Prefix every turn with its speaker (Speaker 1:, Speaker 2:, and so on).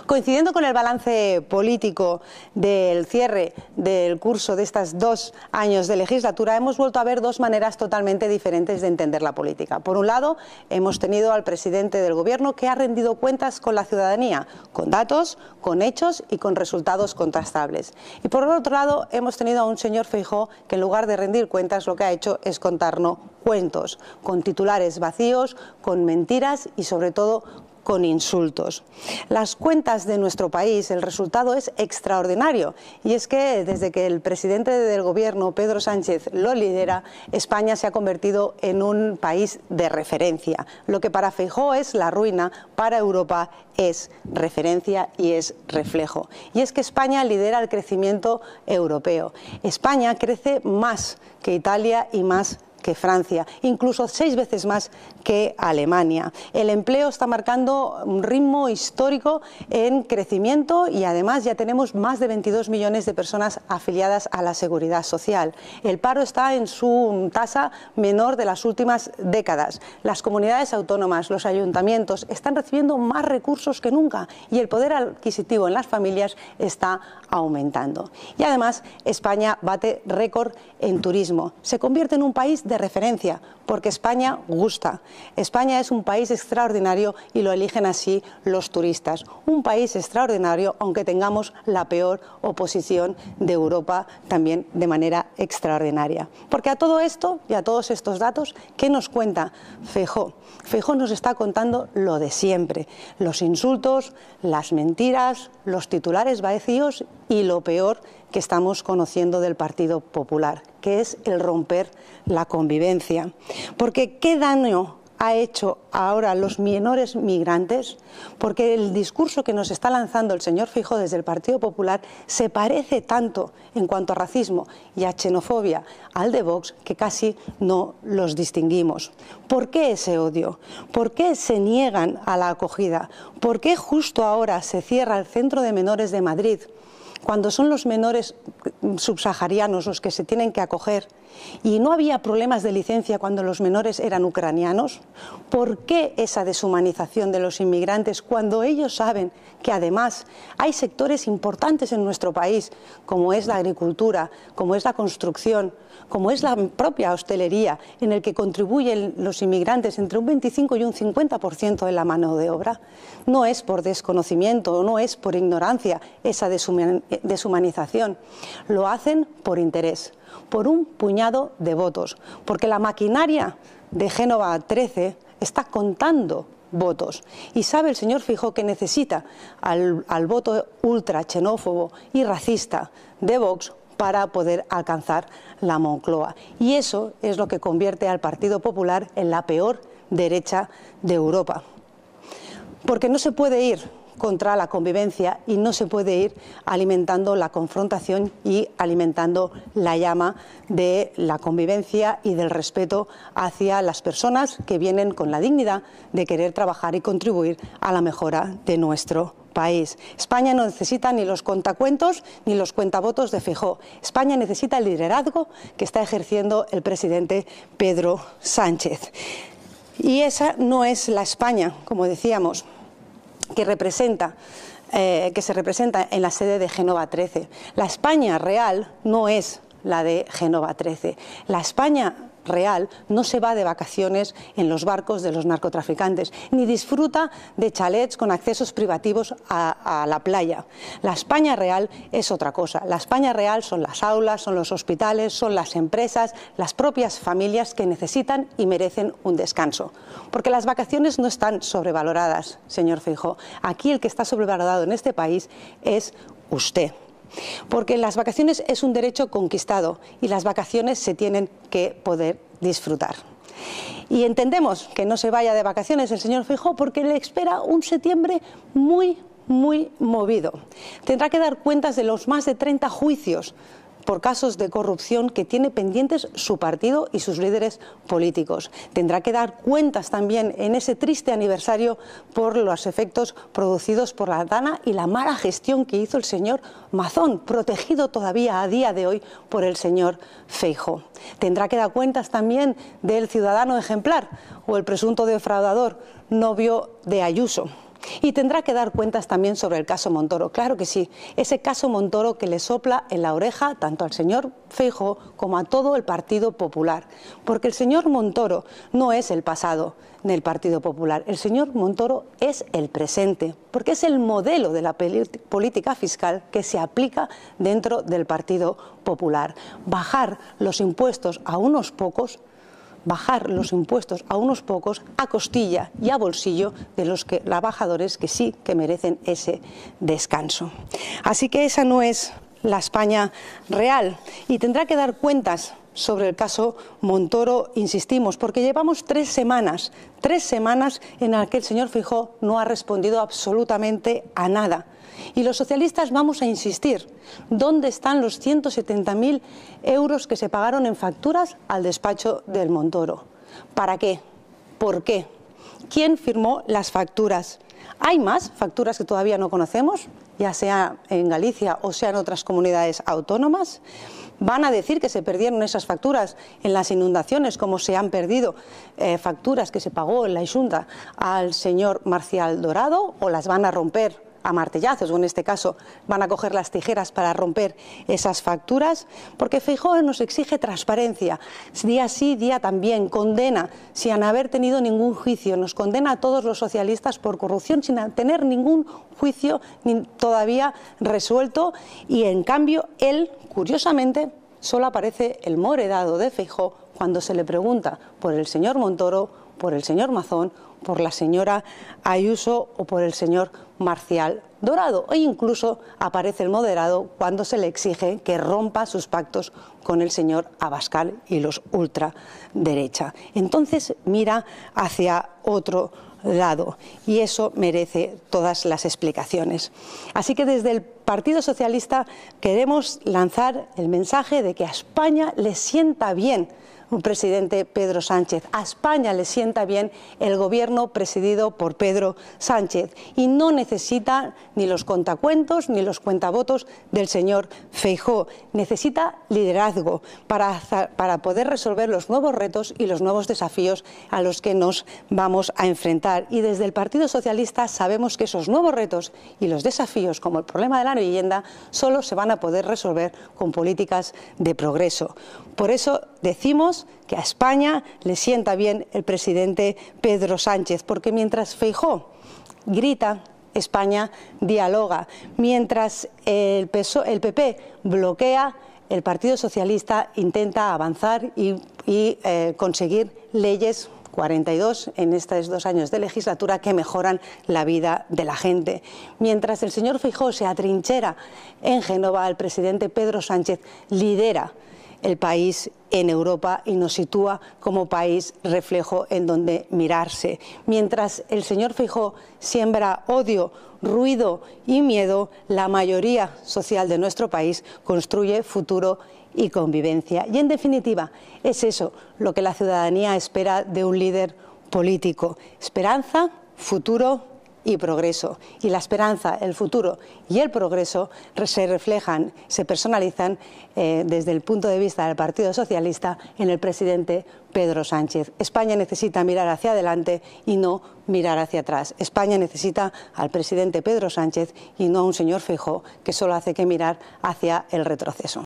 Speaker 1: Coincidiendo con el balance político del cierre del curso de estos 2 años de legislatura, hemos vuelto a ver dos maneras totalmente diferentes de entender la política. Por un lado, hemos tenido al presidente del Gobierno que ha rendido cuentas con la ciudadanía, con datos, con hechos y con resultados contrastables. Y por otro lado, hemos tenido a un señor Feijóo que en lugar de rendir cuentas lo que ha hecho es contarnos cuentos, con titulares vacíos, con mentiras y sobre todo con insultos. Las cuentas de nuestro país, el resultado es extraordinario, y es que desde que el presidente del Gobierno, Pedro Sánchez, lo lidera, España se ha convertido en un país de referencia. Lo que para Feijóo es la ruina, para Europa es referencia y es reflejo. Y es que España lidera el crecimiento europeo. España crece más que Italia y más que Francia, incluso 6 veces más que Alemania. El empleo está marcando un ritmo histórico en crecimiento y además ya tenemos más de 22 millones de personas afiliadas a la Seguridad Social. El paro está en su tasa menor de las últimas décadas. Las comunidades autónomas, los ayuntamientos están recibiendo más recursos que nunca y el poder adquisitivo en las familias está aumentando. Y además España bate récord en turismo. Se convierte en un país de referencia, porque España gusta. España es un país extraordinario y lo eligen así los turistas. Un país extraordinario, aunque tengamos la peor oposición de Europa, también de manera extraordinaria. Porque a todo esto y a todos estos datos, ¿qué nos cuenta Feijóo? Feijóo nos está contando lo de siempre: los insultos, las mentiras, los titulares vacíos y lo peor que estamos conociendo del Partido Popular, que es el romper la convivencia. Porque ¿qué daño ha hecho ahora los menores migrantes? Porque el discurso que nos está lanzando el señor Feijóo desde el Partido Popular se parece tanto en cuanto a racismo y a xenofobia al de Vox que casi no los distinguimos. ¿Por qué ese odio? ¿Por qué se niegan a la acogida? ¿Por qué justo ahora se cierra el Centro de Menores de Madrid, cuando son los menores subsaharianos los que se tienen que acoger? ¿Y no había problemas de licencia cuando los menores eran ucranianos? ¿Por qué esa deshumanización de los inmigrantes cuando ellos saben que además hay sectores importantes en nuestro país, como es la agricultura, como es la construcción, como es la propia hostelería, en el que contribuyen los inmigrantes entre un 25 y un 50% de la mano de obra? No es por desconocimiento, no es por ignorancia esa deshumanización. Lo hacen por interés, por un puñado de votos, porque la maquinaria de Génova 13 está contando votos. Y sabe el señor Feijóo que necesita al voto ultra xenófobo y racista de Vox para poder alcanzar la Moncloa. Y eso es lo que convierte al Partido Popular en la peor derecha de Europa. Porque no se puede ir contra la convivencia y no se puede ir alimentando la confrontación y alimentando la llama de la convivencia y del respeto hacia las personas que vienen con la dignidad de querer trabajar y contribuir a la mejora de nuestro país. España no necesita ni los contacuentos ni los cuentavotos de Feijóo. España necesita el liderazgo que está ejerciendo el presidente Pedro Sánchez. Y esa no es la España, como decíamos, que se representa en la sede de Génova 13. La España real no es la de Génova 13. La España real no se va de vacaciones en los barcos de los narcotraficantes, ni disfruta de chalets con accesos privativos a la playa. La España real es otra cosa. La España real son las aulas, son los hospitales, son las empresas, las propias familias que necesitan y merecen un descanso. Porque las vacaciones no están sobrevaloradas, señor Feijóo. Aquí el que está sobrevalorado en este país es usted. Porque las vacaciones es un derecho conquistado y las vacaciones se tienen que poder disfrutar. Y entendemos que no se vaya de vacaciones el señor Feijóo porque le espera un septiembre muy movido. Tendrá que dar cuentas de los más de 30 juicios por casos de corrupción que tiene pendientes su partido y sus líderes políticos. Tendrá que dar cuentas también en ese triste aniversario por los efectos producidos por la DANA y la mala gestión que hizo el señor Mazón, protegido todavía a día de hoy por el señor Feijóo. Tendrá que dar cuentas también del ciudadano ejemplar o el presunto defraudador, novio de Ayuso. Y tendrá que dar cuentas también sobre el caso Montoro, claro que sí, ese caso Montoro que le sopla en la oreja tanto al señor Feijóo como a todo el Partido Popular, porque el señor Montoro no es el pasado del Partido Popular, el señor Montoro es el presente, porque es el modelo de la política fiscal que se aplica dentro del Partido Popular. Bajar los impuestos a unos pocos a costilla y a bolsillo de los trabajadores que sí que merecen ese descanso. Así que esa no es la España real y tendrá que dar cuentas sobre el caso Montoro, insistimos, porque llevamos 3 semanas en las que el señor Feijóo no ha respondido absolutamente a nada. Y los socialistas vamos a insistir, ¿dónde están los 170.000 euros que se pagaron en facturas al despacho del Montoro? ¿Para qué? ¿Por qué? ¿Quién firmó las facturas? ¿Hay más facturas que todavía no conocemos, ya sea en Galicia o sea en otras comunidades autónomas? ¿Van a decir que se perdieron esas facturas en las inundaciones, como se han perdido facturas que se pagó en la Xunta al señor Marcial Dorado, o las van a romper a martillazos, o en este caso van a coger las tijeras para romper esas facturas? Porque Feijóo nos exige transparencia, día sí, día también, condena sin haber tenido ningún juicio, nos condena a todos los socialistas por corrupción sin tener ningún juicio ni todavía resuelto, y en cambio él, curiosamente, solo aparece el moderado de Feijóo cuando se le pregunta por el señor Montoro, por el señor Mazón, por la señora Ayuso o por el señor Marcial Dorado, e incluso aparece el moderado cuando se le exige que rompa sus pactos con el señor Abascal y los ultraderecha. Entonces mira hacia otro lado y eso merece todas las explicaciones. Así que desde el Partido Socialista queremos lanzar el mensaje de que a España le sienta bien un presidente Pedro Sánchez. A España le sienta bien el gobierno presidido por Pedro Sánchez y no necesita ni los contacuentos ni los cuentavotos del señor Feijóo. Necesita liderazgo para poder resolver los nuevos retos y los nuevos desafíos a los que nos vamos a enfrentar. Y desde el Partido Socialista sabemos que esos nuevos retos y los desafíos, como el problema de la vivienda, solo se van a poder resolver con políticas de progreso. Por eso decimos que a España le sienta bien el presidente Pedro Sánchez, porque mientras Feijóo grita, España dialoga. Mientras el PP bloquea, el Partido Socialista intenta avanzar y conseguir leyes, 42 en estos 2 años de legislatura, que mejoran la vida de la gente. Mientras el señor Feijóo se atrinchera en Génova, el presidente Pedro Sánchez lidera el país en Europa y nos sitúa como país reflejo en donde mirarse. Mientras el señor Feijóo siembra odio, ruido y miedo, la mayoría social de nuestro país construye futuro y convivencia. Y en definitiva, es eso lo que la ciudadanía espera de un líder político: esperanza, futuro y progreso. Y la esperanza, el futuro y el progreso se reflejan, se personalizan desde el punto de vista del Partido Socialista en el presidente Pedro Sánchez. España necesita mirar hacia adelante y no mirar hacia atrás. España necesita al presidente Pedro Sánchez y no a un señor Feijóo que solo hace que mirar hacia el retroceso.